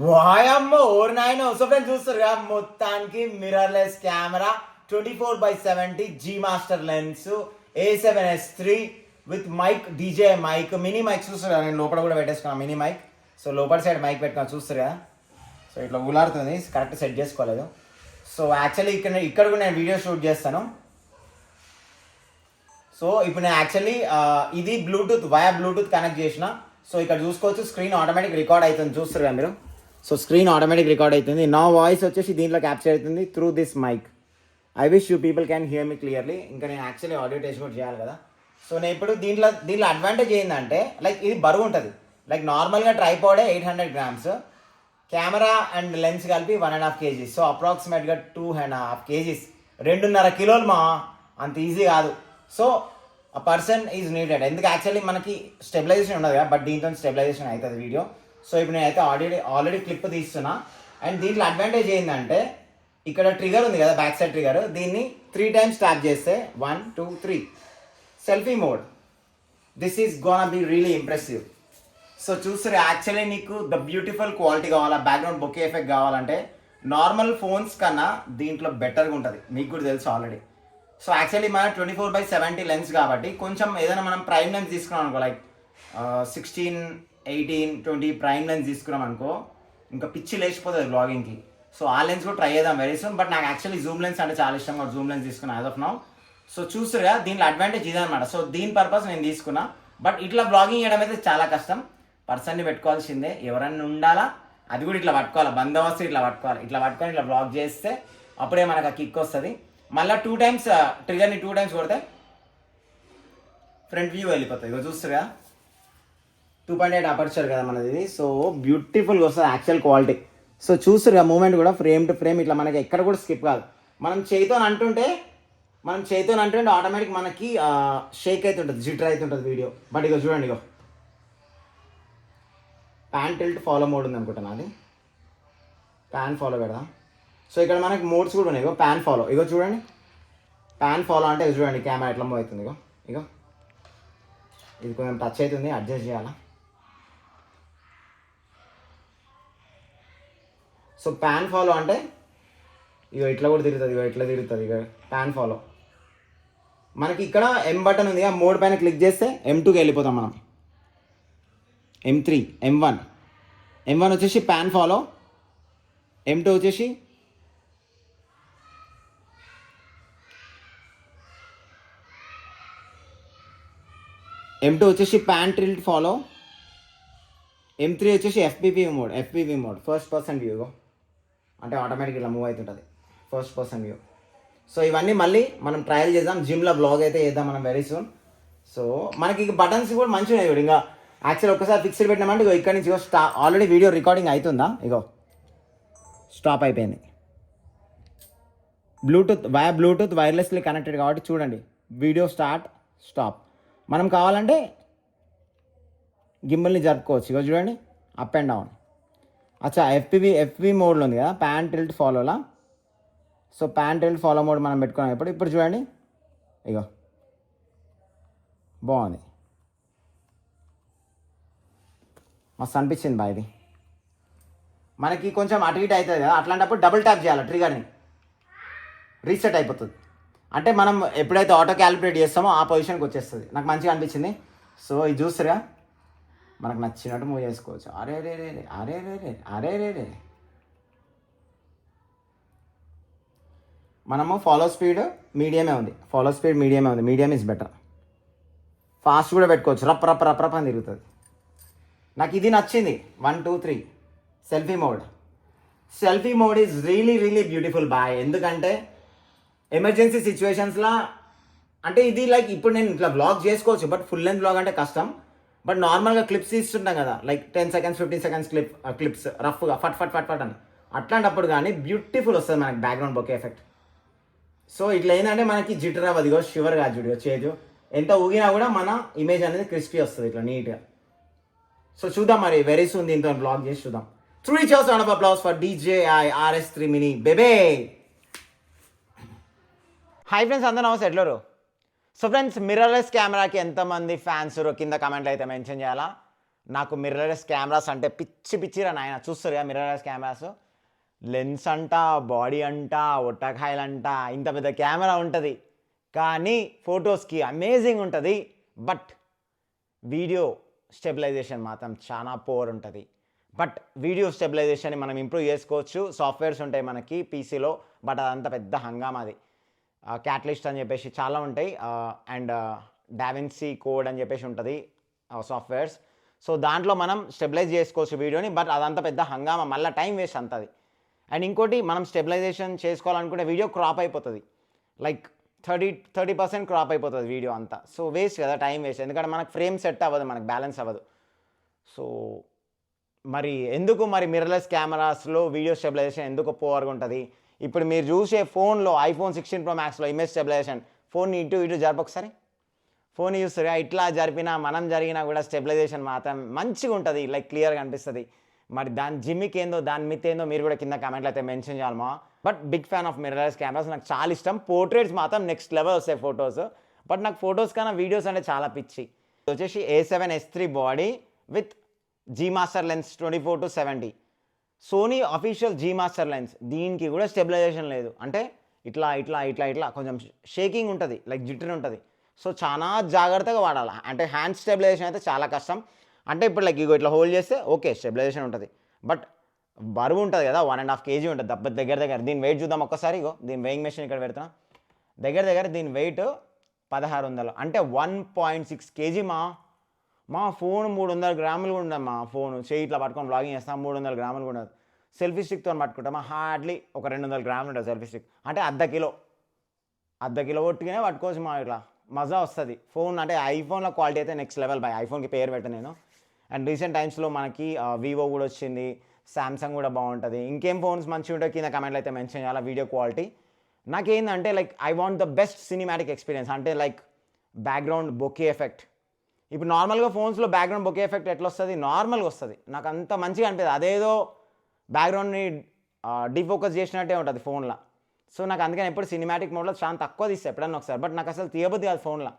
వాయమ్మో ఓర్ నాయన so friends చూస్తారు మొత్తానికి mirrorless camera 24/70 G master lens A7S3 with mic DJ mic mini mic చూస్తారు కదా. నేను లోపల కూడా పెట్టేసుకున్నాను మినీ మైక్. సో లోపల సైడ్ మైక్ పెట్టుకున్నాను చూస్తారు కదా. సో ఇట్లా ఊలాడుతుంది, కరెక్ట్ సెట్ చేసుకోలేదు. సో యాక్చువల్లీ ఇక్కడ కూడా నేను వీడియో షూట్ చేస్తాను. సో ఇప్పుడు నేను యాక్చువల్లీ ఇది బ్లూటూత్ కనెక్ట్ చేసిన. సో ఇక్కడ చూసుకోవచ్చు స్క్రీన్ ఆటోమేటిక్ రికార్డ్ అవుతుంది చూస్తారు కదా మీరు. సో స్క్రీన్ ఆటోమేటిక్ రికార్డ్ అవుతుంది. నా వాయిస్ వచ్చేసి దీంట్లో క్యాప్చర్ అవుతుంది through this mic. I wish you people can hear me clearly. ఇంకా నేను యాక్చువల్లీ ఆడియో టెస్ట్ కూడా చేయాలి కదా. సో నేను ఇప్పుడు దీంట్లో అడ్వాంటేజ్ ఏంటంటే లైక్ ఇది బరువు ఉంటుంది. లైక్ నార్మల్గా ట్రైపాడే 800 grams, కెమెరా అండ్ లెన్స్ కలిపి 1.5 kg. సో అప్రాక్సిమేట్గా 2.5 kg, 2.5 kilos మా అంత ఈజీ కాదు. సో ఆ పర్సన్ ఈజ్ నీడెడ్. ఎందుకు యాక్చువల్లీ మనకి స్టెబిలైజేషన్ ఉండదు కదా, బట్ దీంతో స్టెబిలైజేషన్ అవుతుంది వీడియో. సో ఇప్పుడు నేనైతే ఆల్రెడీ క్లిప్ తీస్తున్నా. అండ్ దీంట్లో అడ్వాంటేజ్ ఏంటంటే ఇక్కడ ట్రిగర్ ఉంది కదా, బ్యాక్ సైడ్ ట్రిగర్, దీన్ని 3 times ట్యాప్ చేస్తే 1 2 3 selfie mode. This is gonna be really impressive. So చూస్తారు యాక్చువల్లీ నీకు ద బ్యూటిఫుల్ క్వాలిటీ కావాలా, బ్యాక్గ్రౌండ్ బొకే ఎఫెక్ట్ కావాలంటే నార్మల్ ఫోన్స్ కన్నా దీంట్లో బెటర్గా ఉంటుంది, మీకు కూడా తెలుసు ఆల్రెడీ. సో యాక్చువల్లీ మన 24/70 లెన్స్ కాబట్టి కొంచెం ఏదైనా మనం ప్రైమ్ లెన్స్ తీసుకున్నాం అనుకో, లైక్ 16, 18, 20 ప్రైమ్ లెన్స్ తీసుకున్నాం అనుకో, ఇంకా పిచ్చి లేచిపోతుంది బ్లాగింగ్కి. సో ఆ లెన్స్ కూడా ట్రై చేద్దాం వెరీ సూన్. బట్ నాకు యాక్చువల్లీ జూమ్ లెన్స్ అంటే చాలా ఇష్టం, కాబట్టి జూమ్ లెన్స్ తీసుకున్నాను యాజ్ ఆఫ్ నౌ. సో చూస్తుగా దీంట్లో అడ్వాంటేజ్ ఇదనమాట. సో దీని పర్పస్ నేను తీసుకున్నా. బట్ ఇట్లా బ్లాగింగ్ చేయడం అయితే చాలా కష్టం. పర్సన్ని పెట్టుకోవాల్సిందే, ఎవరన్నా ఉండాలా, అది కూడా ఇట్లా పట్టుకోవాలి, బందోబస్తు ఇట్లా పట్టుకోవాలి. ఇట్లా పట్టుకొని ఇట్లా బ్లాగ్ చేస్తే అప్పుడే మనకు ఆ కిక్ వస్తుంది. మళ్ళీ 2 times ట్రిగర్ని 2 times కొడితే ఫ్రంట్ వ్యూ వెళ్ళిపోతుంది. ఇక చూస్తుగా 2.8 అపర్చర్ కదా మనది ఇది. సో బ్యూటిఫుల్గా వస్తుంది యాక్చువల్ క్వాలిటీ. సో చూస్తుగా మూమెంట్ కూడా ఫ్రేమ్ టు ఫ్రేమ్ ఇట్లా మనకి ఎక్కడ కూడా స్కిప్ కాదు. మనం చేతితో అంటుంటే ఆటోమేటిక్ మనకి షేక్ అవుతుంటుంది, జిటర్ అవుతుంటుంది వీడియో. బట్ ఇక చూడండి, ఇగో ప్యాన్ టిల్ట్ ఫాలో మోడ్ ఉంది అనుకుంటాను, అది ప్యాన్ ఫాలో పెడదాం. సో ఇక్కడ మనకి మోడ్స్ కూడా ఉన్నాయి. ఇగో ప్యాన్ ఫాలో, ఇగో చూడండి ప్యాన్ ఫాలో అంటే చూడండి కెమెరా ఎట్లా మూవ్ అవుతుంది. ఇగో ఇది కొంచెం టచ్ అవుతుంది, అడ్జస్ట్ చేయాలా. సో ప్యాన్ ఫాలో అంటే ఇగో ఇట్లా కూడా తిరుగుతుంది, ఇగో ఇట్లా తిరుగుతుంది. ఇక ప్యాన్ ఫాలో మనకి ఇక్కడ M బటన్ ఉంది, ఆ మోడ్ పైన క్లిక్ చేస్తే M2కి వెళ్ళిపోతాం మనం. M3, M1 వచ్చేసి ప్యాన్ ఫాలో, M2 వచ్చేసి ప్యాన్ టిల్ట్ ఫాలో, M3 వచ్చేసి FPV mode, first person view. అంటే ఆటోమేటిక్ ఇలా మూవ్ అవుతుంటుంది, ఫస్ట్ పర్సన్ వ్యూ. సో ఇవన్నీ మళ్ళీ మనం ట్రయల్ చేద్దాం, జిమ్లో బ్లాగ్ అయితే చేద్దాం మనం వెరీ సూన్. సో మనకి బటన్స్ కూడా మంచిగా ఉన్నాయి. ఇంకా యాక్చువల్ ఒకసారి ఫిక్స్డ్ పెట్టినామంటే ఇగో ఇక్కడ నుంచి ఆల్రెడీ వీడియో రికార్డింగ్ అవుతుందా, ఇగో స్టాప్ అయిపోయింది. బ్లూటూత్ వైర్లెస్లీ కనెక్టెడ్ కాబట్టి చూడండి వీడియో స్టాప్. మనం కావాలంటే గింబల్ని జరుపుకోవచ్చు. ఇగో చూడండి అప్ అండ్ డౌన్. అచ్చా FPV మోడ్లో ఉంది కదా ప్యాన్ టిల్ట్ ఫాలోలా. So pan tilt follow mode మనం పెట్టుకున్నాం. ఇప్పుడు చూడండి ఇగో బాగుంది, మస్తు అనిపించింది బా. ఇది మనకి కొంచెం అటు ఇటు అవుతుంది కదా, అట్లాంటప్పుడు డబుల్ ట్యాప్ చేయాలి, ట్రిగర్ని రీసెట్ అయిపోతుంది. అంటే మనం ఎప్పుడైతే ఆటో క్యాలిక్యులేట్ చేస్తామో ఆ పొజిషన్కి వచ్చేస్తుంది. నాకు మంచిగా అనిపించింది. సో ఇది చూస్తారా, మనకు నచ్చినట్టు మూవ్ చేసుకోవచ్చు. అరే మనము ఫాలో స్పీడ్ మీడియమే ఉంది, మీడియం ఈజ్ బెటర్. ఫాస్ట్ కూడా పెట్టుకోవచ్చు, రప్ అని తిరుగుతుంది. నాకు ఇది నచ్చింది. 1 2 3 selfie mode is really beautiful bye. ఎందుకంటే ఎమర్జెన్సీ సిచ్యువేషన్స్లో అంటే ఇది లైక్ ఇప్పుడు నేను ఇట్లా బ్లాగ్ చేసుకోవచ్చు, బట్ ఫుల్ లెంత్ బ్లాగ్ అంటే కష్టం. బట్ నార్మల్గా క్లిప్స్ తీస్తుంటాం కదా, లైక్ 10 seconds 15 seconds క్లిప్స్ రఫ్గా ఫట్ అని, అట్లాంటప్పుడు కానీ బ్యూటిఫుల్ వస్తుంది మనకి బ్యాక్గ్రౌండ్ బొకే ఎఫెక్ట్. సో ఇట్లా ఏంటంటే మనకి జిటర్ అవ్వదు, షివర్ కాదు చూడు చేదు, ఎంత ఊగినా కూడా మన ఇమేజ్ అనేది క్రిస్పీ వస్తుంది ఇట్లా నీట్గా. సో చూద్దాం మరి వెరీ సూన్ దీంతో బ్లాగ్ చేసి చూద్దాం. 3 cheers round of applause for DJI RS3 Mini బేబే. హాయ్ ఫ్రెండ్స్, అందరూ నమస్తే, ఎట్లరు? సో ఫ్రెండ్స్ మిర్రర్లెస్ కెమెరాకి ఎంతమంది ఫ్యాన్స్ కింద కమెంట్లు అయితే మెన్షన్ చేయాలా. నాకు మిర్రర్లెస్ కెమెరాస్ అంటే పిచ్చిరా నాయన. చూస్తారు కదా మిర్రర్లెస్ కెమెరాస్, లెన్స్ అంట, బాడీ అంట, ఒట్టకాయలు అంట, ఇంత పెద్ద కెమెరా ఉంటుంది కానీ ఫొటోస్కి అమేజింగ్ ఉంటుంది. బట్ వీడియో స్టెబిలైజేషన్ మాత్రం చాలా పోర్ ఉంటుంది. బట్ వీడియో స్టెబిలైజేషన్ని మనం ఇంప్రూవ్ చేసుకోవచ్చు. సాఫ్ట్వేర్స్ ఉంటాయి మనకి పీసీలో, బట్ అదంతా పెద్ద హంగామాది. క్యాటలిస్ట్ అని చెప్పేసి చాలా ఉంటాయి, అండ్ డావిన్సీ కోడ్ అని చెప్పేసి ఉంటుంది సాఫ్ట్వేర్స్. సో దాంట్లో మనం స్టెబిలైజ్ చేసుకోవచ్చు వీడియోని, బట్ అదంతా పెద్ద హంగామా, మళ్ళీ టైం వేస్ట్ అంతది. అండ్ ఇంకోటి, మనం స్టెబిలైజేషన్ చేసుకోవాలనుకుంటే వీడియో క్రాప్ అయిపోతుంది, లైక్ 30% క్రాప్ అయిపోతుంది వీడియో అంతా. సో వేస్ట్ కదా, టైం వేస్ట్, ఎందుకంటే మనకు ఫ్రేమ్ సెట్ అవ్వదు, మనకు బ్యాలెన్స్ అవ్వదు. సో మరి ఎందుకు మిర్రర్లెస్ కెమెరాస్లో వీడియో స్టెబిలైజేషన్ ఎందుకు పోవర్గా ఉంటుంది? ఇప్పుడు మీరు చూసే ఫోన్లో iPhone 16 Pro Maxలో ఇమేజ్ స్టెబిలైజేషన్, ఫోన్ని ఇటు జరప ఒకసారి, ఫోన్ చూస్తారు ఇట్లా జరిపినా మనం జరిగినా కూడా స్టెబిలైజేషన్ మాత్రం మంచిగా ఉంటుంది, లైక్ క్లియర్గా అనిపిస్తుంది. మరి దాని జిమ్మికి ఏందో, దాని మిత్ ఏందో మీరు కూడా కింద కామెంట్లో అయితే మెన్షన్ చేయాలమా. But big fan of mirrorless cameras, నాకు చాలా ఇష్టం. పోర్ట్రేట్స్ మాత్రం నెక్స్ట్ లెవెల్ వస్తాయి ఫొటోస్, బట్ నాకు ఫొటోస్ కన్నా వీడియోస్ అంటే చాలా పిచ్చి. ఇది వచ్చేసి A7S3 body with G Master lens 24-70, Sony official G Master lens. దీనికి కూడా స్టెబిలైజేషన్ లేదు, అంటే ఇట్లా కొంచెం షేకింగ్ ఉంటుంది, లైక్ జిట్టర్ ఉంటుంది. సో చాలా జాగ్రత్తగా వాడాలి, అంటే హ్యాండ్ స్టెబిలైజేషన్ అయితే చాలా కష్టం. అంటే ఇప్పుడు లైక్ ఇట్లా హోల్డ్ చేస్తే ఓకే స్టెబిలైజేషన్ ఉంటుంది, బట్ బరువు ఉంటుంది కదా, 1.5 kg ఉంటుంది దగ్గర. దీని వెయిట్ చూద్దాం ఒక్కసారి. దీని వెయింగ్ మెషిన్ ఇక్కడ పెడుతున్నా, దగ్గర దీని వెయిట్ 1600, అంటే 1.6 kg. మా ఫోన్ 300 గ్రాములు కూడా ఉండదు. మా ఫోన్ చేయి ఇట్లా పట్టుకొని బ్లాగింగ్ చేస్తాం, 300 గ్రాములు కూడా ఉండదు. సెల్ఫీ స్టిక్తో పట్టుకుంటామా, హార్డ్లీ ఒక 200 గ్రాములు ఉంటుంది సెల్ఫీ స్టిక్, అంటే అర్ధ కిలో ఒట్టుగానే పట్టుకోవచ్చు. ఇట్లా మజా వస్తుంది ఫోన్. అంటే ఐఫోన్లో క్వాలిటీ అయితే నెక్స్ట్ లెవెల్. ఐఫోన్కి పేరు పెట్టాను నేను. అండ్ రీసెంట్ టైమ్స్లో మనకి వివో కూడా వచ్చింది, సామ్సంగ్ కూడా బాగుంటుంది. ఇంకేం ఫోన్స్ మంచిగా ఉంటాయి కింద కమెంట్లో అయితే మెన్షన్ చేయాలి. వీడియో క్వాలిటీ నాకేందంటే like I want the best cinematic experience, అంటే లైక్ బ్యాక్గ్రౌండ్ బొకే ఎఫెక్ట్. ఇప్పుడు నార్మల్గా ఫోన్స్లో బ్యాక్గ్రౌండ్ బొకే ఎఫెక్ట్ ఎట్లా వస్తుంది, నార్మల్గా వస్తుంది. నాకు అంత మంచిగా అనిపిస్తుంది, అదేదో బ్యాక్గ్రౌండ్ని డిఫోకస్ చేసినట్టే ఉంటుంది ఫోన్లో. సో నాకు అందుకని ఎప్పుడు సినిమాటిక్ మోడ్లో చాలా తక్కువ తీస్తే ఎప్పుడన్నా ఒకసారి, బట్ నాకు అసలు తీయబుద్ది కాదు ఫోన్లో.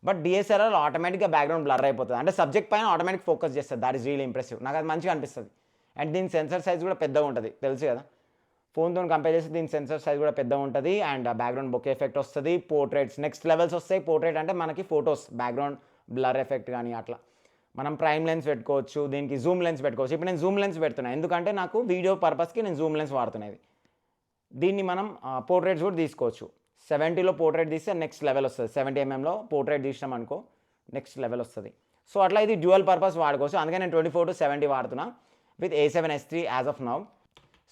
బట్ DSLR ఆటోమేటిక్గా బ్యాక్గ్రౌండ్ బ్లర్ అయిపోతుంది, అంటే సబ్జెక్ట్ పైన ఆటోమేటిక్ ఫోకస్ చేస్తుంది. దాట్ ఈస్ రియల్ ఇంప్రెసివ్, నాకు అది మంచిగా అనిపిస్తుంది. అండ్ దీని సెన్సర్ సైజ్ కూడా పెద్దగా ఉంటుంది, తెలుసు కదా, ఫోన్తో కంపేర్ చేస్తే దీని సెన్సర్ సైజ్ కూడా పెద్దగా ఉంటుంది. అండ్ బ్యాక్గ్రౌండ్ బొకే ఎఫెక్ట్ వస్తుంది. పోర్ట్రేట్స్ నెక్స్ట్ లెవెల్స్ వస్తాయి. పోర్ట్రేట్ అంటే మనకి ఫొటోస్ బ్యాక్గ్రౌండ్ బ్లర్ ఎఫెక్ట్ కానీ అట్లా మనం ప్రైమ్ లెన్స్ పెట్టుకోవచ్చు, దీనికి జూమ్ లెన్స్ పెట్టుకోవచ్చు. ఇప్పుడు నేను జూమ్ లెన్స్ పెడుతున్నాను, ఎందుకంటే నాకు వీడియో పర్పస్కి నేను జూమ్ లెన్స్ వాడుతున్నది. దీన్ని మనం పోర్ట్రేట్స్ కూడా తీసుకోవచ్చు. 70లో పోర్ట్రేట్ తీస్తే నెక్స్ట్ లెవెల్ వస్తుంది. 70mm పోర్ట్రేట్ తీసినాం అనుకో నెక్స్ట్ లెవెల్ వస్తుంది. సో అట్లా ఇది డ్యూయల్ పర్పస్ వాడుకోవచ్చు. అందుకే నేను 24-70 వాడుతున్నా with A7S3 as of now.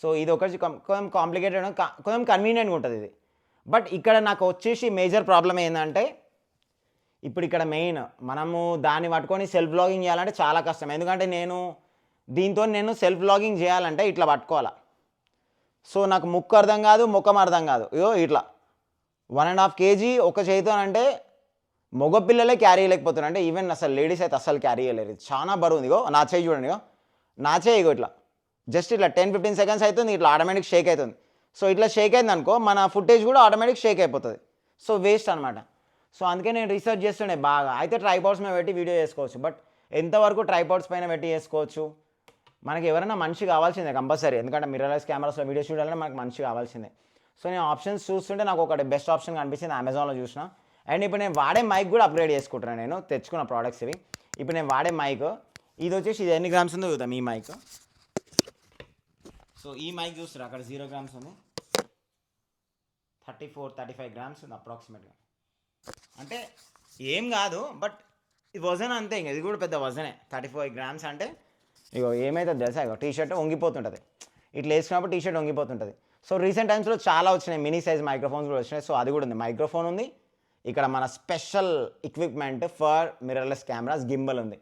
So ఇది ఒకటి కొంచెం కాంప్లికేటెడ్, కొంచెం కన్వీనియంట్గా ఉంటుంది ఇది. బట్ ఇక్కడ నాకు వచ్చేసి మేజర్ ప్రాబ్లం ఏంటంటే, ఇప్పుడు ఇక్కడ మెయిన్ మనము దాన్ని పట్టుకొని సెల్ఫ్ వ్లాగింగ్ చేయాలంటే చాలా కష్టం. ఎందుకంటే దీంతో నేను సెల్ఫ్ వ్లాగింగ్ చేయాలంటే ఇట్లా పట్టుకోవాలా. సో నాకు ముక్కు అర్థం కాదు, ముఖం అర్థం కాదు. ఇట్లా 1.5 kg ఒక చేతితో అంటే మగపిల్లలే క్యారీ చేయలేకపోతున్నారు, అంటే ఈవెన్ అసలు లేడీస్ అయితే అసలు క్యారీ చేయలేరు. చాలా బరువు ఉంది. నా చేయి చూడండి, నా చేయి ఇట్లా జస్ట్ ఇట్లా 10-15 సెకండ్స్ అవుతుంది, ఇట్లా ఆటోమేటిక్ షేక్ అవుతుంది. సో ఇట్లా షేక్ అయింది అనుకో మన ఫుటేజ్ కూడా ఆటోమేటిక్ షేక్ అయిపోతుంది. సో వేస్ట్ అనమాట. సో అందుకే నేను రీసెర్చ్ చేస్తుండే బాగా. అయితే ట్రైపాడ్స్ మీద పెట్టి వీడియో చేసుకోవచ్చు, బట్ ఎంతవరకు ట్రైపాడ్స్ పైన పెట్టి చేసుకోవచ్చు? మనకి ఎవరైనా మనిషి కావాల్సిందే కంపల్సరీ, ఎందుకంటే మిర్రర్లెస్ కెమెరాస్లో వీడియోస్ చూడాలంటే మనకు మనిషి కావాల్సిందే. సో నేను ఆప్షన్స్ చూస్తుంటే నాకు ఒకటి బెస్ట్ ఆప్షన్ కనిపించింది, అమెజాన్లో చూసిన. అండ్ ఇప్పుడు నేను వాడే మైక్ కూడా అప్గ్రేడ్ చేసుకుంటున్నాను, నేను తెచ్చుకున్న ప్రోడక్ట్స్ ఇవి. ఇప్పుడు నేను వాడే మైక్ ఇది వచ్చేసి ఇది ఎన్ని గ్రామ్స్ ఉందో చూద్దాం. ఈ మైక్, సో ఈ మైక్ చూస్తారు అక్కడ 0 grams ఉంది, 34-35 grams ఉంది అప్రాక్సిమేట్గా. అంటే ఏం కాదు, బట్ ఇది వజన్ అంతే, ఇంక ఇది కూడా పెద్ద వజనే. 35 grams అంటే ఇగో ఏమైతే తెలుసా, ఇగో టీషర్ట్ వంగిపోతుంటుంది, ఇట్లా వేసుకున్నప్పుడు టీషర్ట్ వంగిపోతుంటుంది. సో రీసెంట్ టైమ్స్లో చాలా వచ్చినాయి మినీ సైజ్ మైక్రోఫోన్స్ కూడా వచ్చినాయి. సో అది కూడా ఉంది, మైక్రోఫోన్ ఉంది. ఇక్కడ మన special equipment for mirrorless cameras gimbal ఉంది.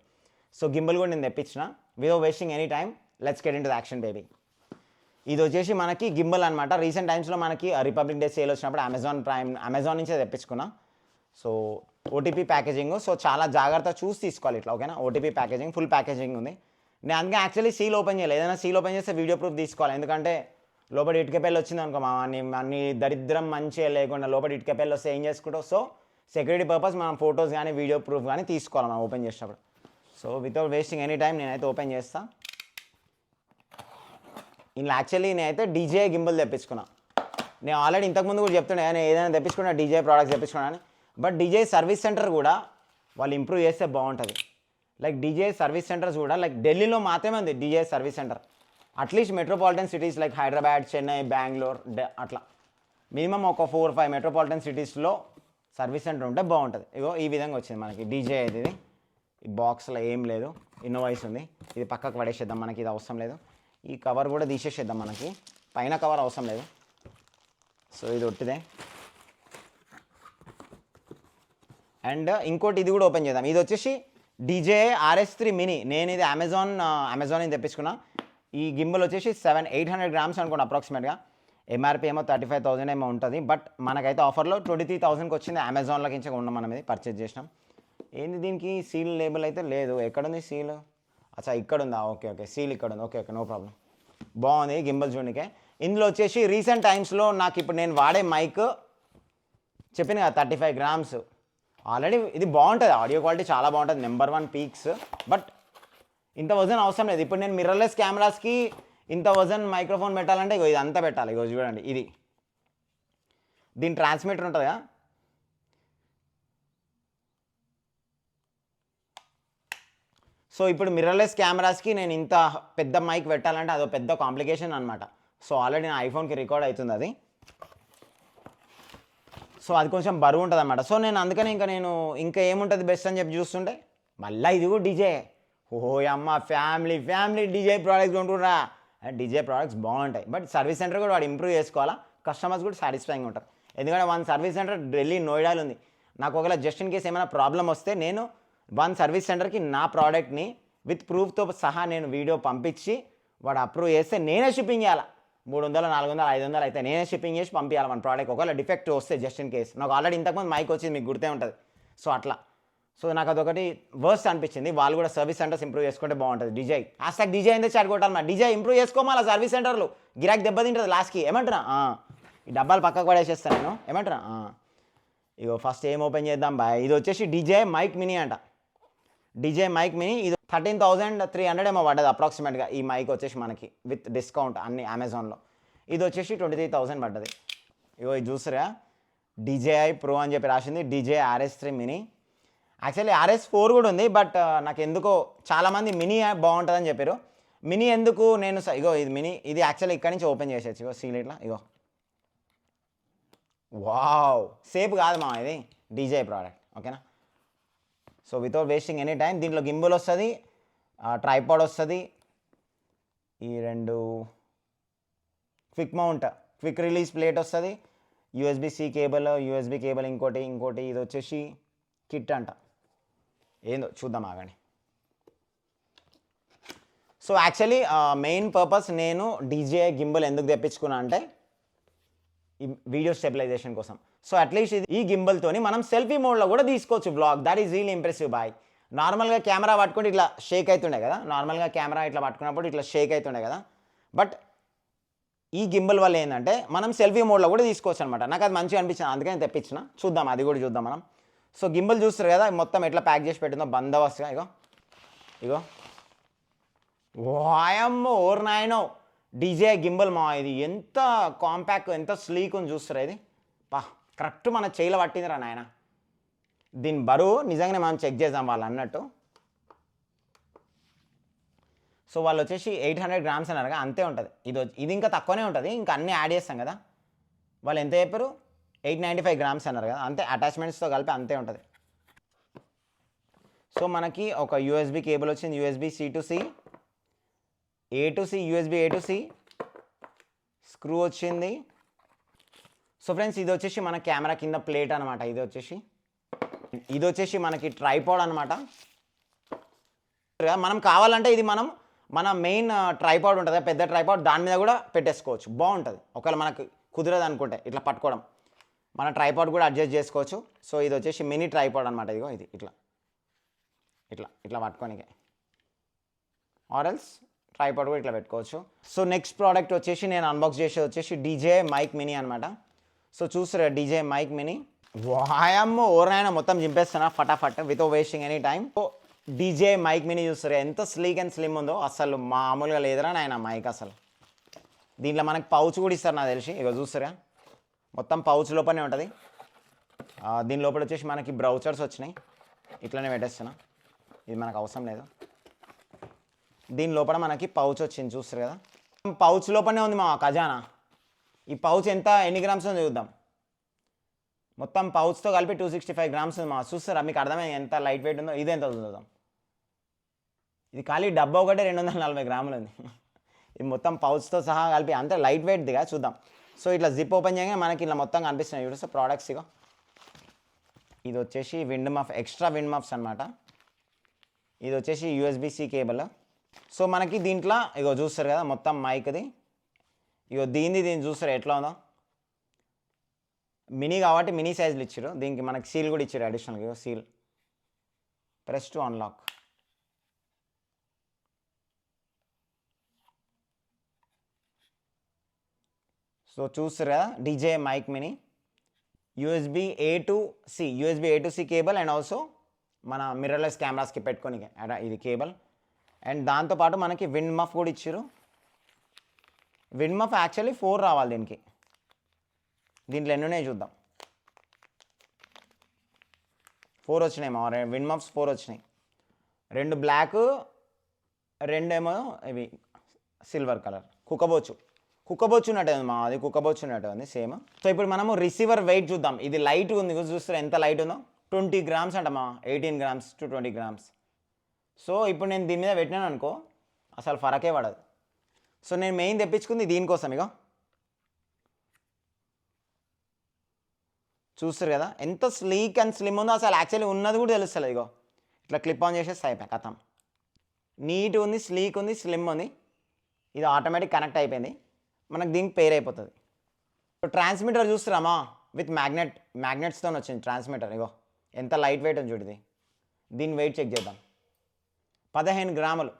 సో గింబల్ కూడా నేను తెప్పించిన. Without wasting any time let's get in to the action baby. ఇది వచ్చేసి మనకి గింబల్ అనమాట. రీసెంట్ టైమ్స్లో మనకి రిపబ్లిక్ డే సేల్ వచ్చినప్పుడు అమెజాన్ నుంచే తెప్పించుకున్నా. సో ఓటీపీ ప్యాకేజింగ్, సో చాలా జాగ్రత్త చూసి తీసుకోవాలి ఇట్లా, ఓకేనా. ఓటీపీ ప్యాకేజింగ్, ఫుల్ ప్యాకేజింగ్ ఉంది. నేను అందుకే యాక్చువల్లీ సీల్ ఓపెన్ చేయలేదు. ఏదైనా సీల్ ఓపెన్ చేస్తే వీడియో ప్రూఫ్ తీసుకోవాలి, ఎందుకంటే లోపల ఇటుకపెళ్ళి వచ్చింది అనుకో, అన్ని దరిద్రం మంచిగా లేకుండా లోపల ఇటుకపెళ్ళి వస్తే ఏం చేసుకుంటావు. సో సెక్యూరిటీ పర్పస్ మనం ఫొటోస్ కానీ వీడియో ప్రూఫ్ కానీ తీసుకోవాలి మనం ఓపెన్ చేసినప్పుడు. So without wasting any time నేనైతే ఓపెన్ చేస్తా. ఇలా యాక్చువల్లీ నేనైతే డీజే గింబల్ తెప్పించుకున్నా. నేను ఆల్రెడీ ఇంతకుముందు కూడా చెప్తుండే నేను ఏదైనా తెప్పించుకున్నా డీజే ప్రోడక్ట్స్ తెప్పించుకున్నాను. బట్ డీజే సర్వీస్ సెంటర్ కూడా వాళ్ళు ఇంప్రూవ్ చేస్తే బాగుంటుంది. లైక్ డీజే సర్వీస్ సెంటర్స్ కూడా లైక్ ఢిల్లీలో మాత్రమే ఉంది DJI service centre. At least metropolitan cities like Hyderabad, Chennai, Bengaluru అట్లా మినిమం ఒక 4-5 మెట్రోపాలిటన్ సిటీస్లో సర్వీస్ సెంటర్ ఉంటే బాగుంటుంది. ఇగో ఈ విధంగా వచ్చింది మనకి డీజే. ఇది ఈ బాక్స్లో ఏం లేదు, ఇన్నోవాయిస్ ఉంది. ఇది పక్కకు పడేసేద్దాం, మనకి ఇది అవసరం లేదు. ఈ కవర్ కూడా తీసేసేద్దాం, మనకి పైన కవర్ అవసరం లేదు. సో ఇది ఒట్టిదే. అండ్ ఇంకోటి ఇది కూడా ఓపెన్ చేద్దాం. ఇది వచ్చేసి డీజే RS3 మినీ. నేను ఇది అమెజాన్ నుంచి తెప్పించుకున్నా. ఈ గింబల్ వచ్చేసి 800 గ్రామ్స్ అనుకోండి అప్రాక్సిమేట్గా. ఎంఆర్పి ఏమో 35,000 ఏమో ఉంటుంది. బట్ మనకైతే ఆఫర్లో 23,000కి వచ్చింది. అమెజాన్లోకి ఇంకా ఉన్న మనం ఇది పర్చేజ్ చేసినాం. ఏంది దీనికి సీల్ లేబుల్ అయితే లేదు. ఎక్కడుంది సీల్? అచ్చా ఇక్కడ ఉందా? ఓకే సీల్ ఇక్కడ ఉంది. Okay no problem. బాగుంది గింబల్ చూడనికే. ఇందులో వచ్చేసి రీసెంట్ టైమ్స్లో నాకు ఇప్పుడు నేను వాడే మైక్ చెప్పిన కదా 35 గ్రామ్స్. ఆల్రెడీ ఇది బాగుంటుంది, ఆడియో క్వాలిటీ చాలా బాగుంటుంది, నెంబర్ 1 పీక్స్. బట్ ఇంత వజన్ అవసరం లేదు. ఇప్పుడు నేను మిర్రర్లెస్ కెమెరాస్కి ఇంత వజన్ మైక్రోఫోన్ పెట్టాలంటే ఇగో ఇది అంతా పెట్టాలి. ఇగో చూడండి, ఇది దీని ట్రాన్స్మిటర్ ఉంటుందిగా. సో ఇప్పుడు మిర్రర్లెస్ కెమెరాస్కి నేను ఇంత పెద్ద మైక్ పెట్టాలంటే అదో పెద్ద కాంప్లికేషన్ అనమాట. సో ఆల్రెడీ నా ఐఫోన్కి రికార్డ్ అవుతుంది అది. సో అది కొంచెం బరువు ఉంటుంది అనమాట. సో నేను అందుకని ఇంకా ఏముంటుంది బెస్ట్ అని చెప్పి చూస్తుంటే మళ్ళీ ఇది కూడా డీజే. ఓహో అమ్మ, ఫ్యామిలీ డీజే ప్రోడక్ట్స్ ఉంటురా. డీజే ప్రోడక్ట్స్ బాగుంటాయి. బట్ సర్వీస్ సెంటర్ కూడా వాడు ఇంప్రూవ్ చేసుకోవాలా, కస్టమర్స్ కూడా సాటిస్ఫైయింగ్ ఉంటారు. ఎందుకంటే 1 సర్వీస్ సెంటర్ ఢిల్లీ, నోయిడాలో ఉంది. నాకు ఒకవేళ జస్ట్ ఇన్ కేస్ ఏమైనా ప్రాబ్లం వస్తే నేను 1 సర్వీస్ సెంటర్కి నా ప్రోడక్ట్ని విత్ ప్రూఫ్తో సహా నేను వీడియో పంపించి వాడు అప్రూవ్ చేస్తే నేనే షిప్పింగ్ చేయాలి. 300, 400, 500 అయితే నేనే షిప్పింగ్ చేసి పంపించాలి మన ప్రోడక్ట్. ఒకవేళ డిఫెక్ట్ వస్తే జస్ట్ ఇన్ కేస్. నాకు ఆల్రెడీ ఇంతకుముందు మైక్ వచ్చింది, మీకు గుర్తే ఉంటుంది. సో అట్లా. సో నాకు అదొకటి వర్స్ట్ అనిపించింది. వాళ్ళు కూడా సర్వీస్ సెంటర్స్ ఇంప్రూవ్ చేసుకుంటే బాగుంటుంది. డీజే డీజే అయితే చాట్ కొట్టాలి మా డీజే ఇంప్రూవ్ చేసుకోమాలా సర్వీస్ సెంటర్లు. గిరాక్ దెబ్బతింటుంది లాస్ట్కి. ఏమంటున్నా ఈ డబ్బాలు పక్కకు పడేసేస్తాను నేను. ఏమంటున్నా ఇగో ఫస్ట్ ఏం ఓపెన్ చేద్దాం బాయ్. ఇది వచ్చేసి డీజే మైక్ మినీ అంట. డీజే మైక్ మినీ ఇది 13,300 ఏమో పడ్డది అప్రాక్సిమేట్గా. ఈ మైక్ వచ్చేసి మనకి విత్ డిస్కౌంట్ అన్ని అమెజాన్లో. ఇది వచ్చేసి 23,000 పడ్డది. ఇగో ఇది చూసారా, DJI Pro అని చెప్పి రాసింది. DJI RS3 mini. Actually RS4 కూడా ఉంది. బట్ నాకు ఎందుకో చాలామంది మినీ బాగుంటుందని చెప్పారు. మినీ ఎందుకు నేను ఇగో ఇది మినీ. ఇది యాక్చువల్లీ ఇక్కడ నుంచి ఓపెన్ చేసేచ్చు. ఇగో సీల్ ఇట్లా. ఇగో వావ్, సేఫ్ కాదు మా ఇది DJI ప్రోడక్ట్. ఓకేనా. So without wasting any time దీంట్లో గింబుల్ వస్తుంది, ట్రైపాడ్ వస్తుంది, ఈ 2 quick mount quick release plate వస్తుంది, USB-C కేబుల్, USB కేబుల్, ఇంకోటి ఇది వచ్చేసి కిట్ అంట. ఏందో చూద్దాం ఆగండి. సో యాక్చువల్లీ మెయిన్ పర్పస్ నేను DJI గింబల్ ఎందుకు తెప్పించుకున్నా అంటే ఈ వీడియో స్టెబిలైజేషన్ కోసం. సో అట్లీస్ట్ ఈ గింబల్తోని మనం సెల్ఫీ మోడ్లో కూడా తీసుకోవచ్చు blog. That is really impressive boy. నార్మల్గా కెమెరా పట్టుకుంటే ఇట్లా షేక్ అవుతుండే కదా, నార్మల్గా కెమెరా ఇట్లా పట్టుకున్నప్పుడు ఇట్లా షేక్ అవుతుండే కదా. బట్ ఈ గింబల్ వల్ల ఏంటంటే మనం సెల్ఫీ మోడ్లో కూడా తీసుకోవచ్చు అనమాట. నాకు అది మంచిగా అనిపించింది, అందుకని తెప్పించిన. చూద్దాం, అది కూడా చూద్దాం మనం. సో గింబల్ చూస్తారు కదా మొత్తం ఎట్లా ప్యాక్ చేసి పెట్టిందో బందోబస్తుగా. ఇగో వాయమ్మో ఓర్ నాయనో DJI గింబల్ మా. ఇది ఎంత కాంపాక్ట్, ఎంత స్లీక్ అని చూస్తారా. ఇది కరెక్ట్ మన చేయిలో పట్టిందిరా నాయన. దీని బరువు నిజంగానే మనం చెక్ చేద్దాం వాళ్ళు అన్నట్టు. సో వాళ్ళు వచ్చేసి 800 గ్రామ్స్ అన్నారుగా, అంతే ఉంటుంది. ఇది ఇంకా తక్కువనే ఉంటుంది, ఇంకా అన్నీ యాడ్ చేస్తాం కదా. వాళ్ళు ఎంత చెప్పారు? 895 గ్రామ్స్ అన్నారు కదా, అంతే అటాచ్మెంట్స్తో కలిపి అంతే ఉంటుంది. సో మనకి ఒక USB కేబుల్ వచ్చింది, USB-C to C, A to C, USB-A to C, screw వచ్చింది. సో ఫ్రెండ్స్ ఇది వచ్చేసి మన కెమెరా కింద ప్లేట్ అనమాట. ఇది వచ్చేసి మనకి ట్రైపాడ్ అనమాట. మనం కావాలంటే ఇది మన మెయిన్ ట్రైపాడ్ ఉంటుంది, పెద్ద ట్రైపాడ్, దాని మీద కూడా పెట్టేసుకోవచ్చు, బాగుంటుంది. ఒకవేళ మనకు కుదరదు అనుకుంటే ఇట్లా పట్టుకోవడం, మన ట్రైపాడ్ కూడా అడ్జస్ట్ చేసుకోవచ్చు. సో ఇది వచ్చేసి మినీ ట్రైపాడ్ అనమాట. ఇదిగో ఇది ఇట్లా పట్టుకోనికే, ఆర్ఎల్స్ ట్రైపాడ్ కూడా ఇట్లా పెట్టుకోవచ్చు. సో నెక్స్ట్ ప్రోడక్ట్ వచ్చేసి నేను అన్బాక్స్ చేసేది వచ్చేసి DJI మైక్ మినీ అనమాట. సో చూసారా DJI మైక్ మినీ. వాయమ్మో ఓరైనా మొత్తం చింపేస్తున్నా ఫటాఫట్ without wasting any time. So DJI mic mini చూస్తారు ఎంత స్లీక్ అండ్ స్లిమ్ ఉందో, అసలు మామూలుగా లేదురా నాయన మైక్ అసలు. దీంట్లో మనకి పౌచ్ కూడా ఇస్తారు నాకు తెలిసి, ఇక చూస్తారా మొత్తం పౌచ్ లోపలనే ఉంటుంది. దీని లోపల వచ్చేసి మనకి బ్రౌచర్స్ వచ్చినాయి, ఇట్లనే పెట్టేస్తున్నా, ఇది మనకు అవసరం లేదు. దీని లోపల మనకి పౌచ్ వచ్చింది చూస్తారు కదా, పౌచ్ లోపలనే ఉంది మా ఖజానా. ఈ పౌచ్ ఎన్ని గ్రామ్స్ ఉందో చూద్దాం. మొత్తం పౌచ్తో కలిపి 265 గ్రామ్స్ ఉంది మా. చూస్తారా మీకు అర్థమైంది ఎంత లైట్ వెయిట్ ఉందో. ఇది ఎంత చూద్దాం. ఇది ఖాళీ డబ్బా ఒకటే 240 గ్రాములు ఉంది. ఇది మొత్తం పౌచ్తో సహా కలిపి అంతే లైట్ వెయిట్దిగా చూద్దాం. సో ఇట్లా జిప్ ఓపెన్ చేయగానే మనకి ఇలా మొత్తం కనిపిస్తున్నాయి చూస్తే ప్రోడక్ట్స్. ఇగో ఇది వచ్చేసి విండ్ మఫ్, ఎక్స్ట్రా విండ్ మఫ్స్ అనమాట. ఇది వచ్చేసి USB-C కేబుల్. సో మనకి దీంట్లో ఇగో చూస్తారు కదా మొత్తం మైక్ది. ఇగో దీన్ని చూస్తారు ఎట్లా ఉందో. మినీ కాబట్టి మినీ సైజులు ఇచ్చారు. దీనికి మనకి సీల్ కూడా ఇచ్చారు అడిషనల్గా. ఇగో seal, press to unlock. So చూస్తారు కదా DJI mic mini, USB-A to C cable and also మన మిర్రర్లెస్ కెమెరాస్కి పెట్టుకొని ఇది కేబుల్. అండ్ దాంతోపాటు మనకి విండ్ మఫ్ కూడా ఇచ్చారు. విండ్ మఫ్ యాక్చువల్లీ 4 రావాలి దీనికి. దీంట్లో ఎన్ని ఉన్నాయి చూద్దాం. 4 వచ్చినాయి మా విండ్ మఫ్స్, 4 వచ్చినాయి. 2 బ్లాక్, 2 ఏమో ఇవి సిల్వర్ కలర్. కుక్కబొచ్చు ఉన్నట్టు ఉంది మా, అది కుక్కబొచ్చు ఉన్నట్టు ఉంది సేమ్. సో ఇప్పుడు మనము రిసీవర్ వెయిట్ చూద్దాం. ఇది లైట్ ఉంది చూస్తారు ఎంత లైట్ ఉందో. 20 గ్రామ్స్ అంటమ్మా, 18 గ్రామ్స్ to 20 గ్రామ్స్. సో ఇప్పుడు నేను దీని మీద పెట్టినాను అనుకో అసలు ఫరకే పడదు. సో నేను మెయిన్ తెప్పించుకుంది దీనికోసం. ఇక చూస్తారు కదా ఎంత స్లీక్ అండ్ స్లిమ్ ఉందో. అసలు యాక్చువల్లీ ఉన్నది కూడా తెలుస్తుంది. ఇగో ఇట్లా క్లిప్ ఆన్ చేసేస్తే అయిపోయి కథం. నీట్ ఉంది, స్లీక్ ఉంది, స్లిమ్ ఉంది. ఇది ఆటోమేటిక్ కనెక్ట్ అయిపోయింది, మనకు దీనికి పేర్ అయిపోతుంది. ట్రాన్స్మిటర్ చూస్తారామా విత్ మ్యాగ్నెట్స్తో వచ్చింది ట్రాన్స్మిటర్. ఇగో ఎంత లైట్ వెయిట్ ఉంది చూడండి. దీని వెయిట్ చెక్ చేద్దాం. 15 గ్రాములు.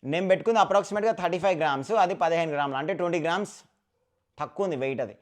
నేను పెట్టుకుంది అప్రాక్సిమేట్గా 35 గ్రామ్స్, అది 15 గ్రాములు, అంటే 20 గ్రామ్స్ తక్కువ ఉంది వెయిట్. అది